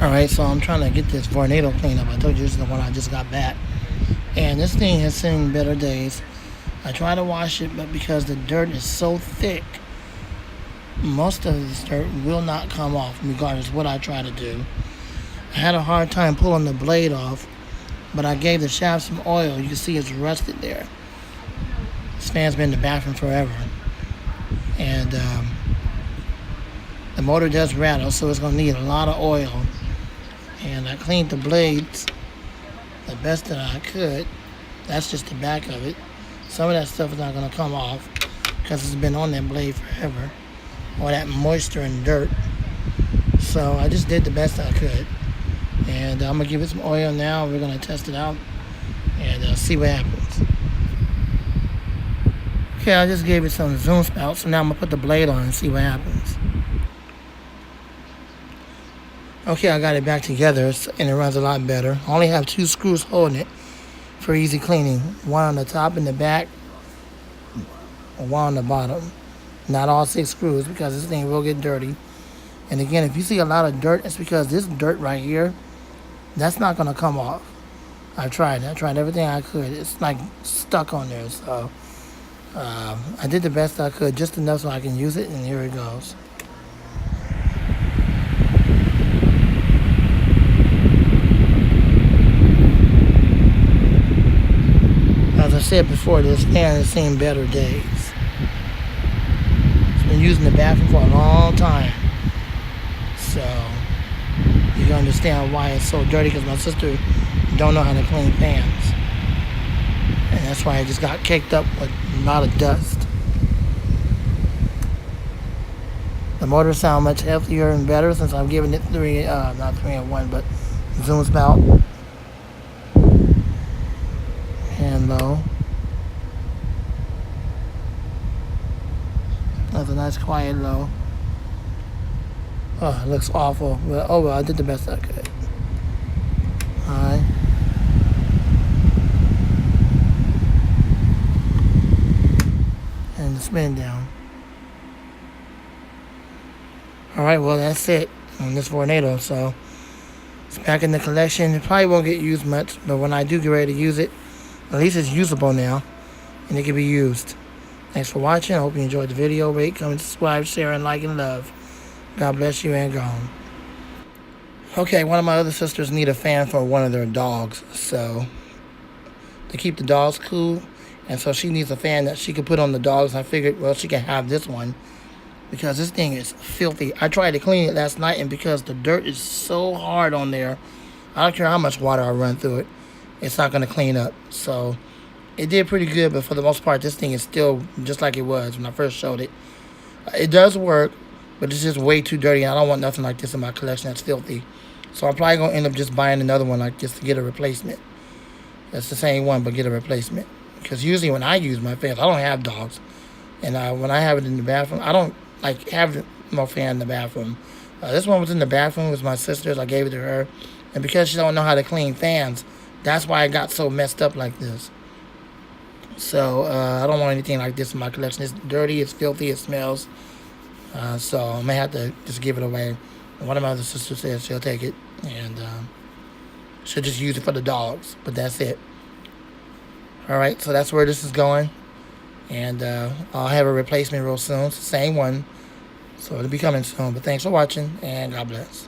Alright, so I'm trying to get this tornado cleaned up. I told you this is the one I just got back. And this thing has seen better days. I try to wash it, but because the dirt is so thick, most of this dirt will not come off, regardless of what I try to do. I had a hard time pulling the blade off, but I gave the shaft some oil. You can see it's rusted there. This fan's been in the bathroom forever. And the motor does rattle, so it's going to need a lot of oil. And I cleaned the blades the best that I could. That's just the back of it. Some of that stuff is not going to come off because it's been on that blade forever, or that moisture and dirt. So I just did the best I could. And I'm going to give it some oil now. We're going to test it out and see what happens. Okay, I just gave it some zoom spout, so now I'm going to put the blade on and see what happens. Okay, I got it back together, and it runs a lot better. I only have 2 screws holding it for easy cleaning. One on the top and the back, and one on the bottom. Not all 6 screws, because this thing will get dirty. And again, if you see a lot of dirt, it's because this dirt right here, that's not going to come off. I tried everything I could. It's like stuck on there, so I did the best I could, just enough so I can use it, and here it goes. As I said before, this fan has seen better days. It's been used in the bathroom for a long time. So, you can understand why it's so dirty, because my sister don't know how to clean pans. And that's why it just got caked up with a lot of dust. The motor sounds much healthier and better since I'm giving it not 3 in 1, but zoom spout. And low. That's a nice quiet low. Oh, it looks awful, but oh well, I did the best I could. Alright. And the spin down. Alright, well that's it on this tornado, so it's back in the collection. It probably won't get used much, but when I do get ready to use it, at least it's usable now, and it can be used. Thanks for watching. I hope you enjoyed the video. Rate, comment, subscribe, share, and like and love. God bless you and gone. Okay, one of my other sisters need a fan for one of their dogs, so to keep the dogs cool, and so she needs a fan that she could put on the dogs. I figured, well, she can have this one because this thing is filthy. I tried to clean it last night, and because the dirt is so hard on there, I don't care how much water I run through it, it's not going to clean up. So it did pretty good, but for the most part, this thing is still just like it was when I first showed it. It does work, but it's just way too dirty. I don't want nothing like this in my collection that's filthy. So I'm probably going to end up just buying another one like this to get a replacement. That's the same one, but get a replacement. Because usually when I use my fans, I don't have dogs. And when I have it in the bathroom, I don't like have no fan in the bathroom. This one was in the bathroom. It was my sister's. I gave it to her. And because she don't know how to clean fans, that's why it got so messed up like this. So I don't want anything like this in my collection. It's dirty, it's filthy, it smells. So I may have to just give it away. One of my other sisters said she'll take it, and she'll just use it for the dogs, but that's it. Alright, so that's where this is going. And I'll have a replacement real soon. It's the same one, so it'll be coming soon. But thanks for watching, and God bless.